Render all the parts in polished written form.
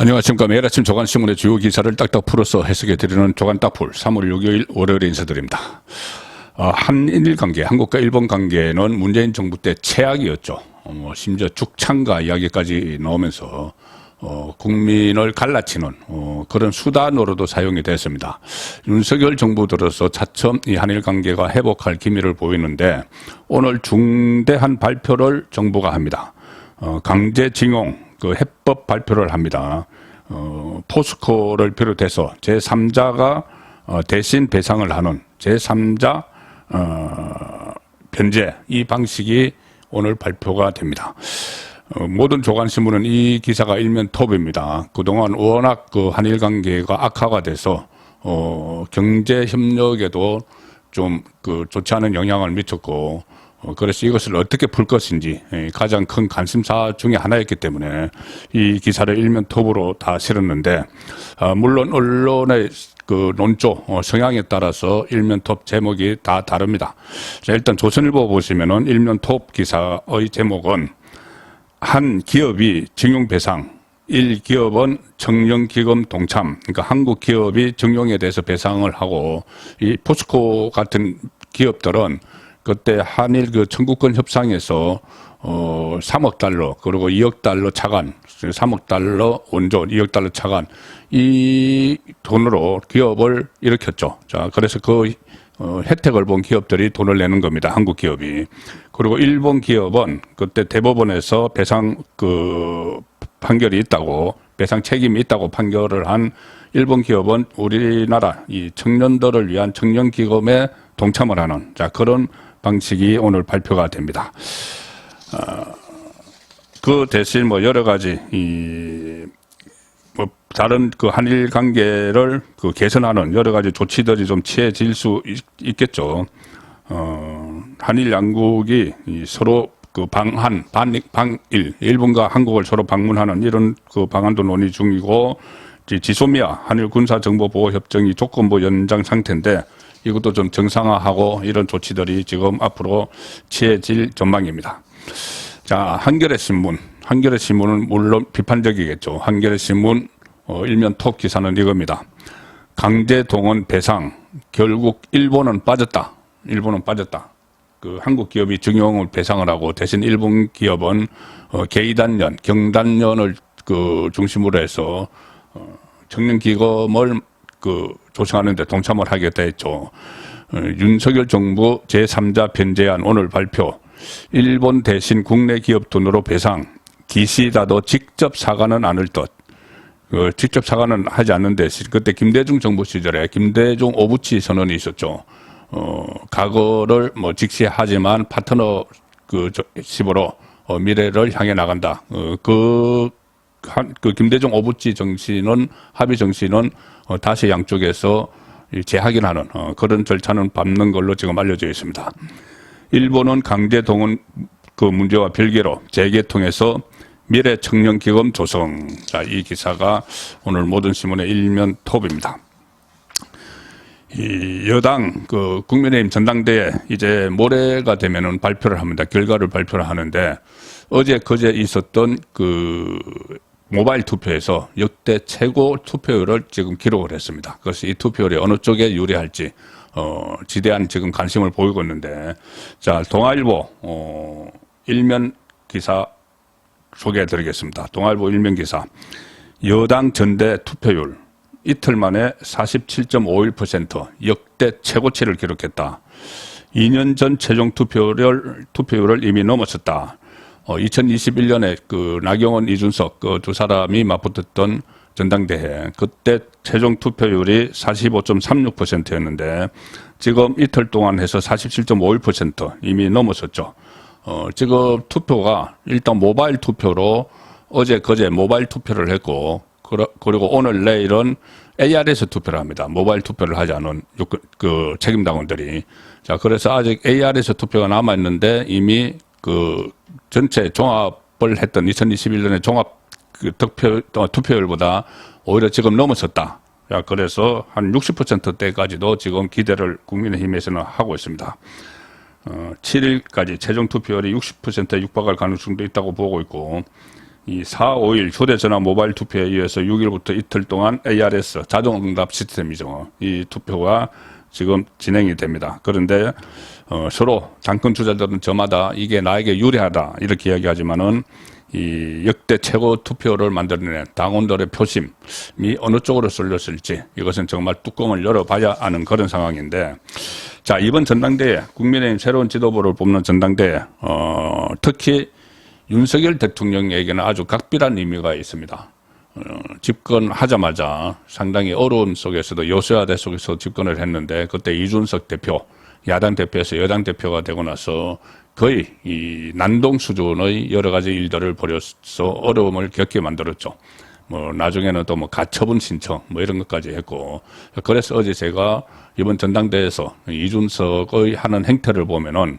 안녕하십니까. 매일 아침 조간신문의 주요 기사를 딱딱 풀어서 해석해 드리는 조간딱풀 3월 6일 월요일에 인사드립니다. 한일 관계, 한국과 일본 관계는 문재인 정부 때 최악이었죠. 심지어 죽창가 이야기까지 나오면서 국민을 갈라치는 그런 수단으로도 사용이 됐습니다. 윤석열 정부 들어서 차츰 이 한일 관계가 회복할 기미를 보이는데 오늘 중대한 발표를 정부가 합니다. 강제징용 그 해법 발표를 합니다. 포스코를 비롯해서 제3자가 대신 배상을 하는 제3자 변제, 이 방식이 오늘 발표가 됩니다. 모든 조간신문은 이 기사가 일면 톱입니다. 그동안 워낙 그 한일 관계가 악화가 돼서 경제 협력에도 좀 그 좋지 않은 영향을 미쳤고, 그래서 이것을 어떻게 풀 것인지 가장 큰 관심사 중에 하나였기 때문에 이 기사를 일면 톱으로 다 실었는데, 물론 언론의 그 논조 성향에 따라서 일면 톱 제목이 다 다릅니다. 자, 일단 조선일보 보시면은 일면 톱 기사의 제목은 한 기업이 징용배상, 1기업은 청령기금 동참, 그러니까 한국 기업이 증용에 대해서 배상을 하고, 이 포스코 같은 기업들은 그때 한일 그 청구권 협상에서 3억 달러, 그리고 2억 달러 차관, 3억 달러 원조, 2억 달러 차관, 이 돈으로 기업을 일으켰죠. 자, 그래서 그 혜택을 본 기업들이 돈을 내는 겁니다. 한국 기업이. 그리고 일본 기업은 그때 대법원에서 배상 그 판결이 있다고, 배상 책임이 있다고 판결을 한 일본 기업은 우리나라 이 청년들을 위한 청년기금에 동참을 하는, 자, 그런 방식이 오늘 발표가 됩니다. 그 대신 뭐 여러 가지 뭐 다른 그 한일 관계를 그 개선하는 여러 가지 조치들이 좀 취해질 수 있겠죠. 한일 양국이 서로 그 방일, 일본과 한국을 서로 방문하는 이런 그 방안도 논의 중이고, 지소미아 한일 군사정보보호협정이 조건부 연장 상태인데 이것도 좀 정상화하고 이런 조치들이 지금 앞으로 취해질 전망입니다. 자, 한겨레 신문은 물론 비판적이겠죠. 한겨레 신문 일면 톱 기사는 이겁니다. 강제 동원 배상, 결국 일본은 빠졌다. 그 한국 기업이 증용을 배상을 하고 대신 일본 기업은 개이단련, 경단련을 그 중심으로 해서 청년기금을 그 조성하는 데 동참을 하겠다 했죠. 윤석열 정부 제3자 변제안 오늘 발표. 일본 대신 국내 기업 돈으로 배상. 기시다도 직접 사과는 않을 듯. 직접 사과는 하지 않는 대신 그때 김대중 정부 시절에 김대중 오부치 선언이 있었죠. 과거를 뭐 직시하지만 파트너 식으로 미래를 향해 나간다. 그 김대중 오부치 정신은, 합의 정신은 다시 양쪽에서 재확인하는 그런 절차는 밟는 걸로 지금 알려져 있습니다. 일본은 강제 동원 그 문제와 별개로 재개통해서 미래 청년기금 조성. 자, 이 기사가 오늘 모든 신문의 일면 톱입니다. 이 여당 그 국민의힘 전당대회 이제 모레가 되면은 발표를 합니다. 결과를 발표를 하는데 어제 그제 있었던 그 모바일 투표에서 역대 최고 투표율을 지금 기록을 했습니다. 그래서 이 투표율이 어느 쪽에 유리할지 지대한 지금 관심을 보이고 있는데, 자, 동아일보 일면 기사 소개해 드리겠습니다. 동아일보 일면 기사. 여당 전대 투표율 이틀 만에 47.51% 역대 최고치를 기록했다. 2년 전 최종 투표율을 이미 넘어섰다. 2021년에 그 나경원, 이준석 그 두 사람이 맞붙었던 전당대회, 그때 최종 투표율이 45.36%였는데 지금 이틀 동안 해서 47.51% 이미 넘어섰죠. 지금 투표가 일단 모바일 투표로 어제 그제 모바일 투표를 했고, 그리고 오늘 내일은 AR에서 투표를 합니다. 모바일 투표를 하지 않은 그 책임당원들이. 자, 그래서 아직 AR에서 투표가 남아 있는데 이미 그 전체 종합을 했던 2021년의 종합 그 투표율보다 오히려 지금 넘어섰다. 자, 그래서 한 60%대까지도 지금 기대를 국민의힘에서는 하고 있습니다. 7일까지 최종 투표율이 60%에 육박할 가능성도 있다고 보고 있고, 이 4, 5일 휴대전화 모바일 투표에 의해서 6일부터 이틀 동안 ARS 자동응답 시스템이죠. 이 투표가 지금 진행이 됩니다. 그런데 서로 당권 주자들은 저마다 이게 나에게 유리하다 이렇게 이야기하지만은 이 역대 최고 투표를 만들어낸 당원들의 표심이 어느 쪽으로 쏠렸을지 이것은 정말 뚜껑을 열어봐야 하는 그런 상황인데, 자, 이번 전당대회 국민의힘 새로운 지도부를 뽑는 전당대회 특히 윤석열 대통령에게는 아주 각별한 의미가 있습니다. 집권하자마자 상당히 어려운 속에서도 여소야대 속에서 집권을 했는데, 그때 이준석 대표, 야당 대표에서 여당 대표가 되고 나서 거의 이 난동 수준의 여러 가지 일들을 벌여서 어려움을 겪게 만들었죠. 뭐 나중에는 또 뭐 가처분 신청 뭐 이런 것까지 했고, 그래서 어제 제가 이번 전당대회에서 이준석의 하는 행태를 보면은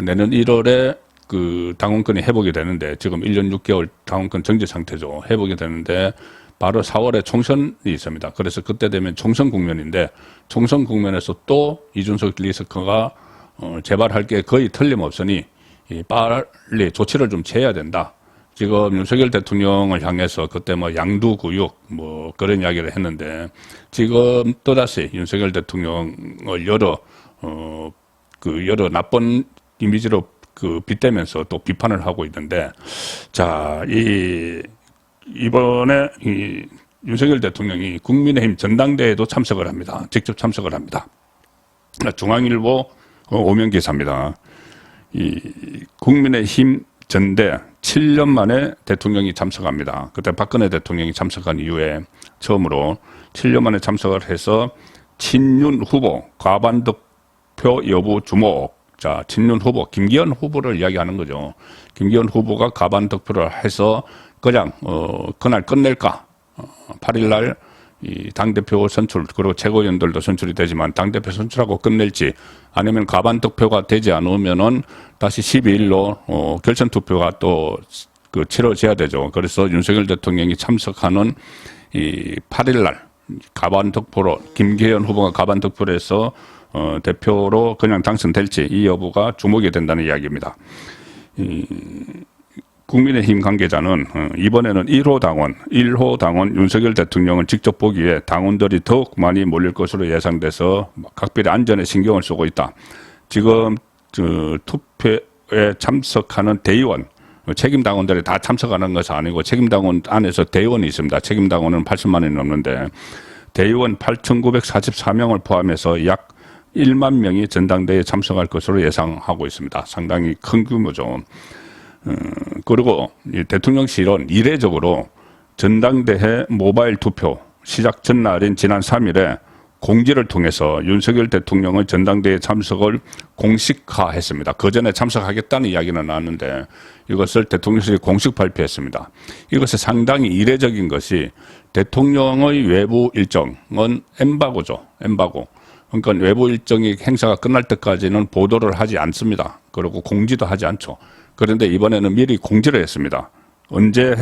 내년 1월에 그 당원권이 회복이 되는데, 지금 1년 6개월 당원권 정지 상태죠. 회복이 되는데 바로 4월에 총선이 있습니다. 그래서 그때 되면 총선 국면인데, 총선 국면에서 또 이준석 리스크가 재발할 게 거의 틀림없으니 빨리 조치를 좀 취해야 된다. 지금 윤석열 대통령을 향해서 그때 뭐 양두구육 뭐 그런 이야기를 했는데, 지금 또다시 윤석열 대통령을 여러 나쁜 이미지로 빗대면서 또 비판을 하고 있는데, 자, 이번에 윤석열 대통령이 국민의힘 전당대회에도 참석을 합니다. 직접 참석을 합니다. 중앙일보 오면 기사입니다. 국민의힘 전대 7년 만에 대통령이 참석합니다. 그때 박근혜 대통령이 참석한 이후에 처음으로 7년 만에 참석을 해서 친윤 후보 과반 득표 여부 주목. 자, 친윤 후보 김기현 후보를 이야기하는 거죠. 김기현 후보가 과반 득표를 해서 그냥 그날 끝낼까? 8일날 이 당대표 선출, 그리고 최고위원들도 선출이 되지만 당대표 선출하고 끝낼지, 아니면 과반 득표가 되지 않으면은 다시 12일로 결선 투표가 또 치러져야 되죠. 그래서 윤석열 대통령이 참석하는 이 8일날 과반 득표로 김기현 후보가 과반 득표를 해서 대표로 그냥 당선될지 이 여부가 주목이 된다는 이야기입니다. 국민의힘 관계자는 이번에는 1호 당원 윤석열 대통령을 직접 보기 위해 당원들이 더욱 많이 몰릴 것으로 예상돼서 각별히 안전에 신경을 쓰고 있다. 지금 투표에 참석하는 대의원, 책임 당원들이 다 참석하는 것은 아니고 책임 당원 안에서 대의원이 있습니다. 책임 당원은 80만이 넘는데 대의원 8,944명을 포함해서 약 1만 명이 전당대회에 참석할 것으로 예상하고 있습니다. 상당히 큰 규모죠. 그리고 이 대통령실은 이례적으로 전당대회 모바일 투표 시작 전날인 지난 3일에 공지를 통해서 윤석열 대통령의 전당대회 참석을 공식화했습니다. 그 전에 참석하겠다는 이야기는 나왔는데 이것을 대통령실이 공식 발표했습니다. 이것이 상당히 이례적인 것이, 대통령의 외부 일정은 엠바고죠. 엠바고. 그러니까 외부 일정이 행사가 끝날 때까지는 보도를 하지 않습니다. 그리고 공지도 하지 않죠. 그런데 이번에는 미리 공지를 했습니다. 언제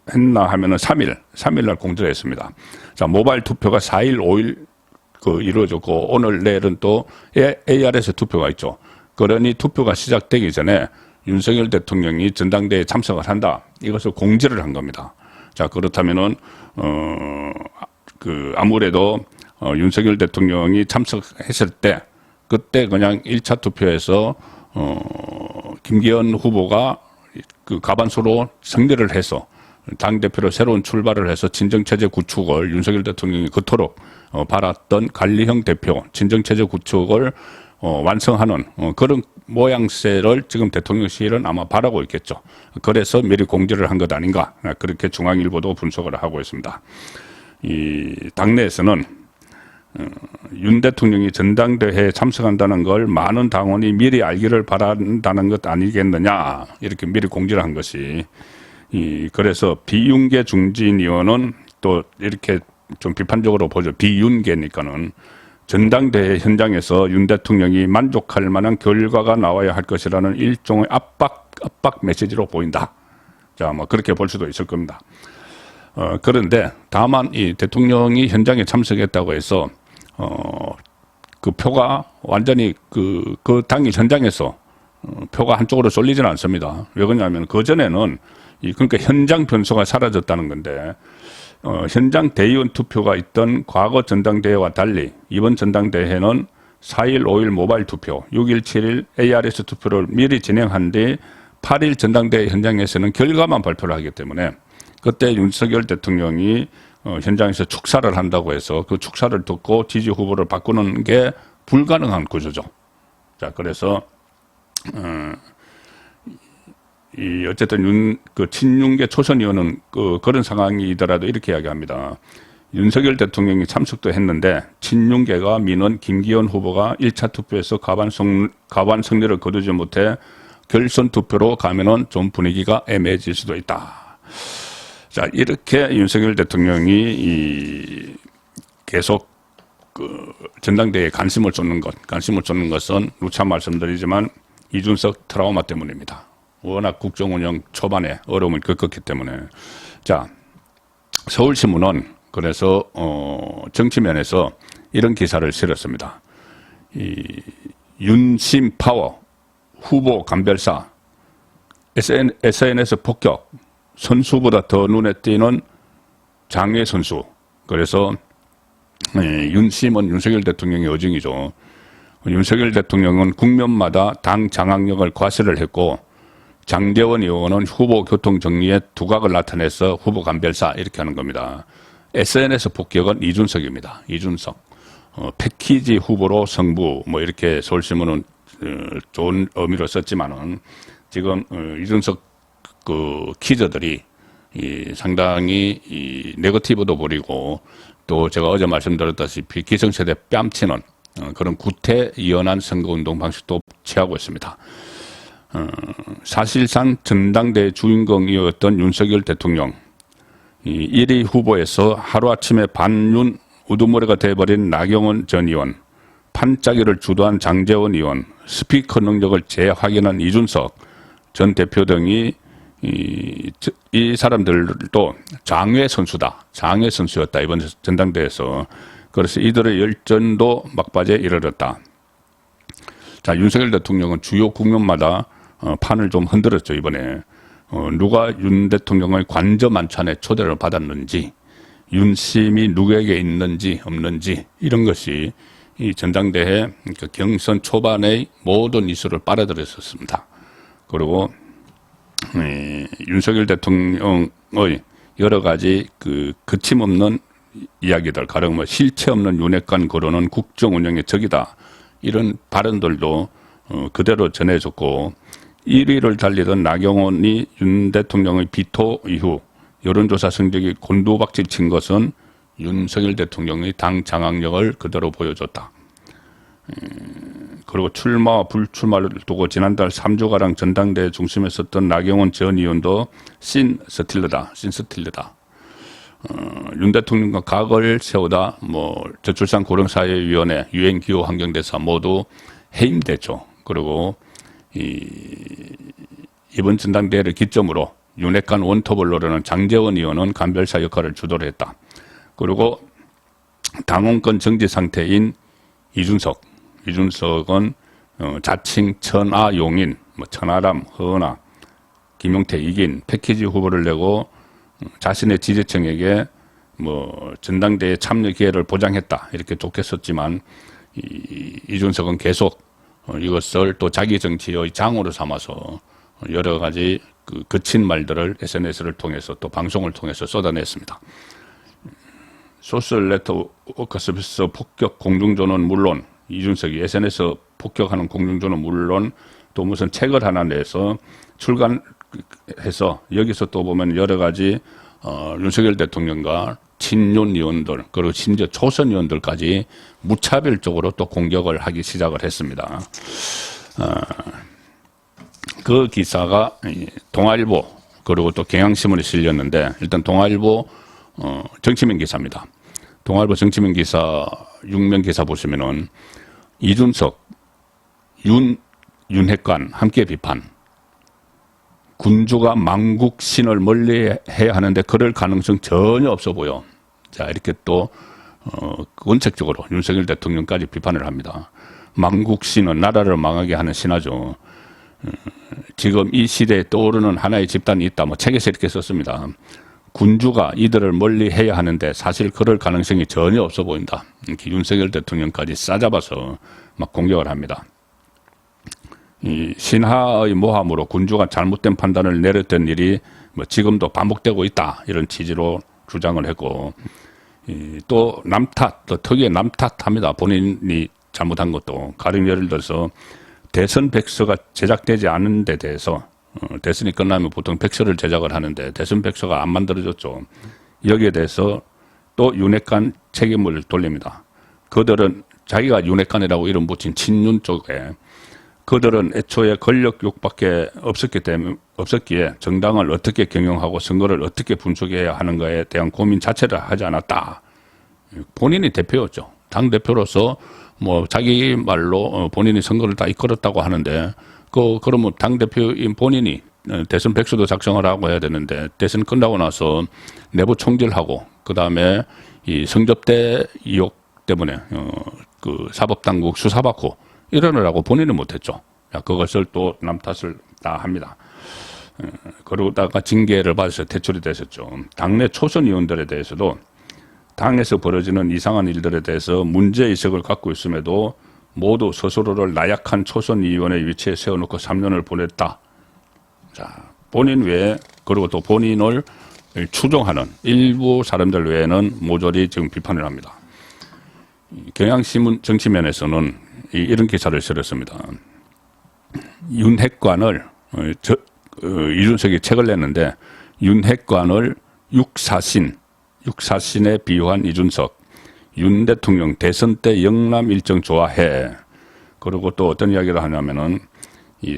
했나 하면은 3일날 공지를 했습니다. 자, 모바일 투표가 4일, 5일 이루어졌고, 오늘 내일은 또 ARS 투표가 있죠. 그러니 투표가 시작되기 전에 윤석열 대통령이 전당대회에 참석을 한다. 이것을 공지를 한 겁니다. 자, 그렇다면은, 아무래도, 윤석열 대통령이 참석했을 때, 그때 그냥 1차 투표에서, 김기현 후보가 과반수로 승리를 해서 당대표로 새로운 출발을 해서 진정체제 구축을 윤석열 대통령이 그토록 바랐던 관리형 대표, 진정체제 구축을 완성하는 그런 모양새를 지금 대통령실은 아마 바라고 있겠죠. 그래서 미리 공지를 한 것 아닌가, 그렇게 중앙일보도 분석을 하고 있습니다. 이 당내에서는 윤 대통령이 전당대회에 참석한다는 걸 많은 당원이 미리 알기를 바란다는 것 아니겠느냐, 이렇게 미리 공지를 한 것이, 그래서 비윤계 중진 의원은 또 이렇게 좀 비판적으로 보죠. 비윤계니까는 전당대회 현장에서 윤 대통령이 만족할 만한 결과가 나와야 할 것이라는 일종의 압박 메시지로 보인다. 자, 뭐 그렇게 볼 수도 있을 겁니다. 그런데 다만 이 대통령이 현장에 참석했다고 해서 그 표가 완전히 그 당일 현장에서 표가 한쪽으로 쏠리지는 않습니다. 왜 그러냐면 그 전에는 그러니까 현장 변수가 사라졌다는 건데, 현장 대의원 투표가 있던 과거 전당대회와 달리 이번 전당대회는 4일, 5일 모바일 투표, 6일, 7일 ARS 투표를 미리 진행한 뒤 8일 전당대회 현장에서는 결과만 발표를 하기 때문에 그때 윤석열 대통령이 현장에서 축사를 한다고 해서 그 축사를 듣고 지지 후보를 바꾸는 게 불가능한 구조죠. 자, 그래서 어쨌든 친윤계 초선 의원은 그런 상황이더라도 이렇게 이야기합니다. 윤석열 대통령이 참석도 했는데 친윤계가 미는 김기현 후보가 1차 투표에서 과반 승리를 거두지 못해 결선 투표로 가면은 좀 분위기가 애매해질 수도 있다. 자, 이렇게 윤석열 대통령이 계속 전당대회에 관심을 쏟는 것은 누차 말씀드리지만 이준석 트라우마 때문입니다. 워낙 국정 운영 초반에 어려움을 겪었기 때문에. 자, 서울신문은 그래서 정치면에서 이런 기사를 실었습니다. 윤심 파워 후보 감별사 SNS 폭격 선수보다 더 눈에 띄는 장외 선수. 그래서 윤심은 윤석열 대통령의 어중이죠. 윤석열 대통령은 국면마다 당 장악력을 과시를 했고 장제원 의원은 후보 교통 정리에 두각을 나타내서 후보 감별사 이렇게 하는 겁니다. SNS 폭격은 이준석입니다. 이준석. 패키지 후보로 승부 뭐 이렇게 서울신문은 좋은 의미로 썼지만은 지금 이준석 키즈들이 상당히 네거티브도 부리고 또 제가 어제 말씀드렸다시피 기성세대 뺨치는 그런 구태의연한 선거운동 방식도 취하고 있습니다. 사실상 전당대회 주인공이었던 윤석열 대통령 1위 후보에서 하루아침에 반윤 우두머리가 돼버린 나경원 전 의원, 판짜기를 주도한 장제원 의원, 스피커 능력을 재확인한 이준석 전 대표 등이 이 사람들도 장외 선수였다 이번 전당대회에서. 그래서 이들의 열전도 막바지에 이르렀다. 자, 윤석열 대통령은 주요 국면마다 판을 좀 흔들었죠 이번에. 누가 윤 대통령의 관저 만찬에 초대를 받았는지, 윤심이 누구에게 있는지 없는지 이런 것이 이 전당대회 경선 초반의 모든 이슈를 빨아들였었습니다. 그리고 윤석열 대통령의 여러 가지 거침없는 이야기들, 가령 뭐 실체 없는 윤핵관 거론은 국정 운영의 적이다 이런 발언들도 그대로 전해졌고 1위를 달리던 나경원이 윤 대통령의 비토 이후 여론조사 성적이 곤두박질 친 것은 윤석열 대통령의 당 장악력을 그대로 보여줬다. 그리고 출마와 불출마를 두고 지난달 3주가량 전당대회 중심에 섰던 나경원 전 의원도 신스틸러다. 윤 대통령과 각을 세우다 저출산 고령사회위원회, 유엔기후환경대사 모두 해임됐죠. 그리고 이번 전당대회를 기점으로 윤핵관 원톱을 노리는 장제원 의원은 감별사 역할을 주도를 했다. 그리고 당원권 정지 상태인 이준석은 자칭 천하 용인, 천하람, 허은하, 김용태, 이긴 패키지 후보를 내고 자신의 지지층에게 전당대회 참여 기회를 보장했다 이렇게 좋게 썼지만 이준석은 계속 이것을 또 자기 정치의 장으로 삼아서 여러 가지 거친 말들을 SNS를 통해서 또 방송을 통해서 쏟아냈습니다. 소셜 네트워크 서비스 폭격 공중전은 물론 이준석이 SNS 폭격하는 공중전은 물론 또 무슨 책을 하나 내서 출간해서 여기서 또 보면 여러 가지 윤석열 대통령과 친윤 의원들 그리고 심지어 초선 의원들까지 무차별적으로 또 공격을 하기 시작을 했습니다. 그 기사가 동아일보 그리고 또 경향신문에 실렸는데 일단 동아일보 정치면 기사입니다. 동아일보 정치면 기사 6면 기사 보시면은 이준석, 윤핵관 함께 비판. 군주가 망국신을 멀리해야 하는데 그럴 가능성 전혀 없어 보여. 자, 이렇게 또 원칙적으로 윤석열 대통령까지 비판을 합니다. 망국신은 나라를 망하게 하는 신하죠. 지금 이 시대에 떠오르는 하나의 집단이 있다. 뭐 책에서 이렇게 썼습니다. 군주가 이들을 멀리 해야 하는데 사실 그럴 가능성이 전혀 없어 보인다. 이렇게 윤석열 대통령까지 싸잡아서 막 공격을 합니다. 이 신하의 모함으로 군주가 잘못된 판단을 내렸던 일이 뭐 지금도 반복되고 있다. 이런 취지로 주장을 했고, 또 남탓, 또 특유의 남탓합니다. 본인이 잘못한 것도. 가령 예를 들어서 대선 백서가 제작되지 않은 데 대해서 대선이 끝나면 보통 백서를 제작을 하는데 대선 백서가 안 만들어졌죠. 여기에 대해서 또 윤핵관 책임을 돌립니다. 그들은 자기가 윤핵관이라고 이름 붙인 친윤 쪽에 그들은 애초에 권력 욕밖에 없었기에 정당을 어떻게 경영하고 선거를 어떻게 분석해야 하는가에 대한 고민 자체를 하지 않았다. 본인이 대표였죠. 당 대표로서 뭐 자기 말로 본인이 선거를 다 이끌었다고 하는데 그러면 당 대표인 본인이 대선 백서도 작성을 하고 해야 되는데 대선 끝나고 나서 내부 총질하고 그 다음에 이 성접대 의혹 때문에 그 사법당국 수사받고 이러느라고 본인은 못했죠. 그것을 또 남 탓을 다 합니다. 그러다가 징계를 받아서 퇴출이 됐었죠. 당내 초선 의원들에 대해서도 당에서 벌어지는 이상한 일들에 대해서 문제의식을 갖고 있음에도 모두 스스로를 나약한 초선 의원의 위치에 세워놓고 3년을 보냈다. 자, 본인 외에 그리고 또 본인을 추종하는 일부 사람들 외에는 모조리 지금 비판을 합니다. 경향신문 정치면에서는 이런 기사를 실었습니다. 윤핵관을 이준석이 책을 냈는데 윤핵관을 육사신에 비유한 이준석, 윤 대통령 대선 때 영남 일정 좋아해. 그리고 또 어떤 이야기를 하냐면은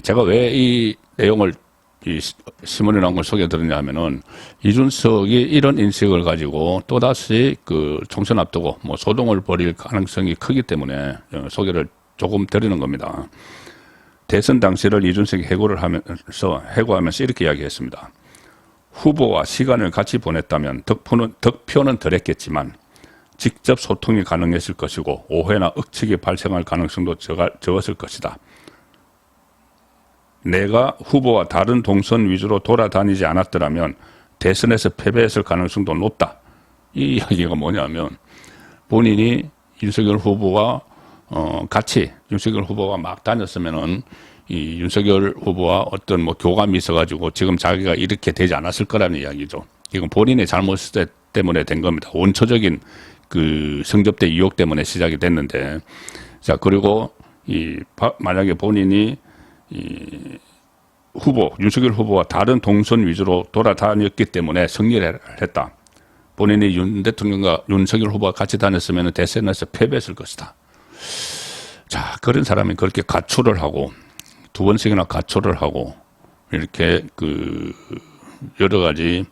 제가 왜 이 내용을 이 신문에 나온 걸 소개해드렸냐 하면은 이준석이 이런 인식을 가지고 또다시 그 총선 앞두고 뭐 소동을 벌일 가능성이 크기 때문에 소개를 조금 드리는 겁니다. 대선 당시를 이준석이 해고하면서 이렇게 이야기했습니다. 후보와 시간을 같이 보냈다면 득표는 덜했겠지만 직접 소통이 가능했을 것이고 오해나 억측이 발생할 가능성도 적었을 것이다. 내가 후보와 다른 동선 위주로 돌아다니지 않았더라면 대선에서 패배했을 가능성도 높다. 이 이야기가 뭐냐면 본인이 윤석열 후보와 같이 윤석열 후보가 막 다녔으면은 이 윤석열 후보와 어떤 뭐 교감이 있어가지고 지금 자기가 이렇게 되지 않았을 거라는 이야기죠. 이건 본인의 잘못 때문에 된 겁니다. 원초적인 그 성접대 의혹 때문에 시작이 됐는데, 자 그리고 만약에 본인이 윤석열 후보와 다른 동선 위주로 돌아다녔기 때문에 승리를 했다. 본인이 윤 대통령과 윤석열 후보와 같이 다녔으면 대선에서 패배했을 것이다. 자, 그런 사람이 그렇게 가출을 하고, 두 번씩이나 가출을 하고, 이렇게 여러 가지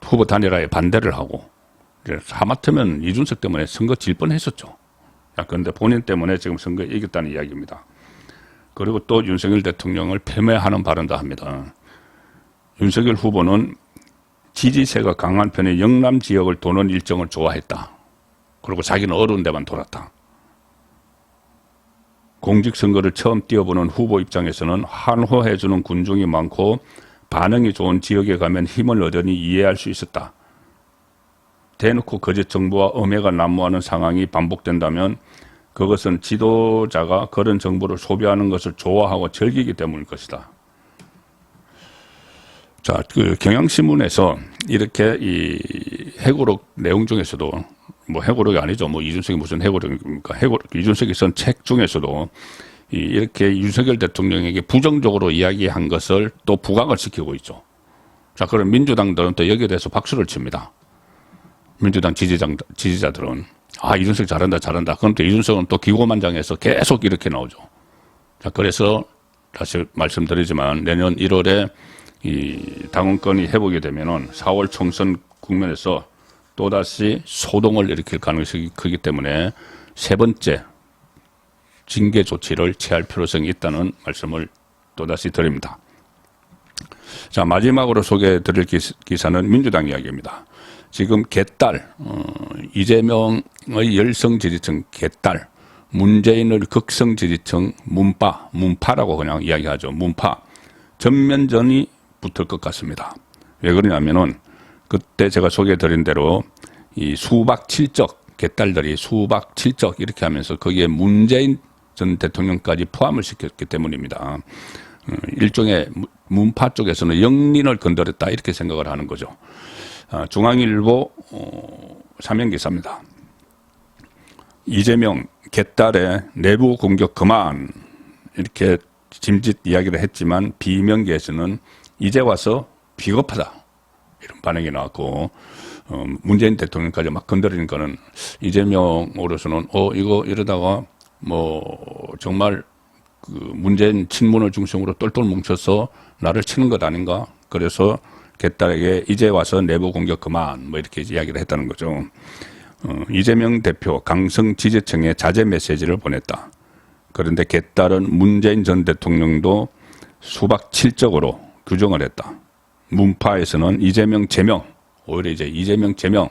후보 단일화에 반대를 하고, 하마터면 이준석 때문에 선거 질 뻔했었죠. 그런데 본인 때문에 지금 선거에 이겼다는 이야기입니다. 그리고 또 윤석열 대통령을 폄훼하는 발언도 합니다. 윤석열 후보는 지지세가 강한 편의 영남 지역을 도는 일정을 좋아했다. 그리고 자기는 어려운 데만 돌았다. 공직선거를 처음 뛰어보는 후보 입장에서는 환호해주는 군중이 많고 반응이 좋은 지역에 가면 힘을 얻으니 이해할 수 있었다. 대놓고 거짓 정보와 음해가 난무하는 상황이 반복된다면 그것은 지도자가 그런 정보를 소비하는 것을 좋아하고 즐기기 때문일 것이다. 자, 경향신문에서 이렇게 이 해고록 내용 중에서도 뭐 해고록이 아니죠. 뭐 이준석이 무슨 해고록입니까? 이준석이 쓴 책 중에서도 이렇게 윤석열 대통령에게 부정적으로 이야기한 것을 또 부각을 시키고 있죠. 자, 그럼 민주당들은 또 여기에 대해서 박수를 칩니다. 민주당 지지자들은 이준석 잘한다. 그럼 또 이준석은 또 기고만장해서 계속 이렇게 나오죠. 자, 그래서 다시 말씀드리지만 내년 1월에 이 당원권이 회복이 되면은 4월 총선 국면에서 또다시 소동을 일으킬 가능성이 크기 때문에 세 번째 징계 조치를 취할 필요성이 있다는 말씀을 또다시 드립니다. 자, 마지막으로 소개해 드릴 기사는 민주당 이야기입니다. 지금 개딸, 이재명의 열성 지지층 개딸, 문재인의 극성 지지층 문파라고 그냥 이야기하죠. 문파. 전면전이 붙을 것 같습니다. 왜 그러냐면은 그때 제가 소개해드린 대로 이 수박 7적 개딸들이 수박 7적 이렇게 하면서 거기에 문재인 전 대통령까지 포함을 시켰기 때문입니다. 일종의 문파 쪽에서는 영린을 건드렸다 이렇게 생각을 하는 거죠. 중앙일보 사면기사입니다. 이재명 개딸의 내부 공격 그만 이렇게 짐짓 이야기를 했지만 비명계에서는 이제 와서 비겁하다 이런 반응이 나왔고 문재인 대통령까지 막 건드리는 거는 이재명으로서는 이거 이러다가 뭐 정말 그 문재인 친문을 중심으로 똘똘 뭉쳐서 나를 치는 것 아닌가. 그래서 개딸에게 이제 와서 내부 공격 그만 뭐 이렇게 이야기를 했다는 거죠. 이재명 대표 강성 지지층에 자제 메시지를 보냈다. 그런데 개딸은 문재인 전 대통령도 수박 7적으로 규정을 했다. 문파에서는 이재명 제명, 오히려 이제 이재명 제명,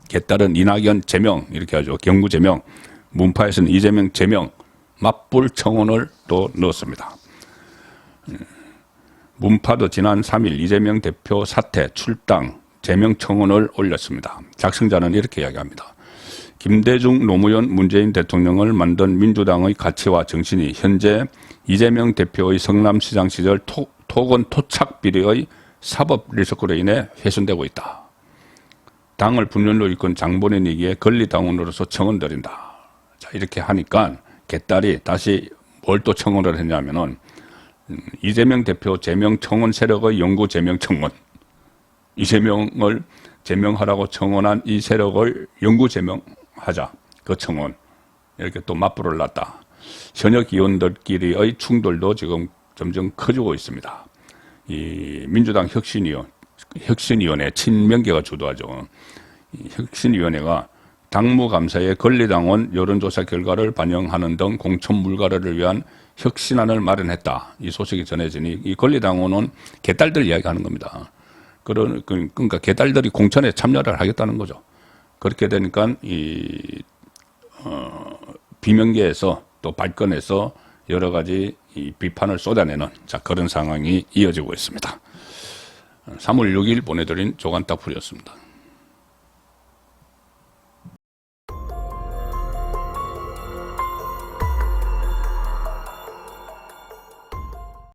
개딸은 이낙연 제명 이렇게 하죠. 경구 제명. 문파에서는 이재명 제명, 맞불 청원을 또 넣었습니다. 문파도 지난 3일 이재명 대표 사퇴, 출당, 제명 청원을 올렸습니다. 작성자는 이렇게 이야기합니다. 김대중, 노무현, 문재인 대통령을 만든 민주당의 가치와 정신이 현재 이재명 대표의 성남시장 시절 토건 토착 비리의 사법 리스크로 인해 훼손되고 있다. 당을 분열로 이끈 장본인이기에 권리당원으로서 청원드린다. 자, 이렇게 하니까 개딸이 다시 뭘 또 청원을 했냐면은 이재명 대표 제명 청원 세력의 영구 제명 청원. 이재명을 제명하라고 청원한 이 세력을 영구 제명하자. 그 청원. 이렇게 또 맞불을 놨다. 현역 의원들끼리의 충돌도 지금 점점 커지고 있습니다. 이 민주당 혁신위원회 친명계가 주도하죠. 이 혁신위원회가 당무감사에 권리당원 여론조사 결과를 반영하는 등 공천 물갈이를 위한 혁신안을 마련했다. 이 소식이 전해지니 이 권리당원은 개딸들 이야기하는 겁니다. 그러니까 개딸들이 공천에 참여를 하겠다는 거죠. 그렇게 되니까 비명계에서 또 발건해서 여러 가지 이 비판을 쏟아내는 그런 상황이 이어지고 있습니다. 3월 6일 보내드린 조간딱풀이었습니다.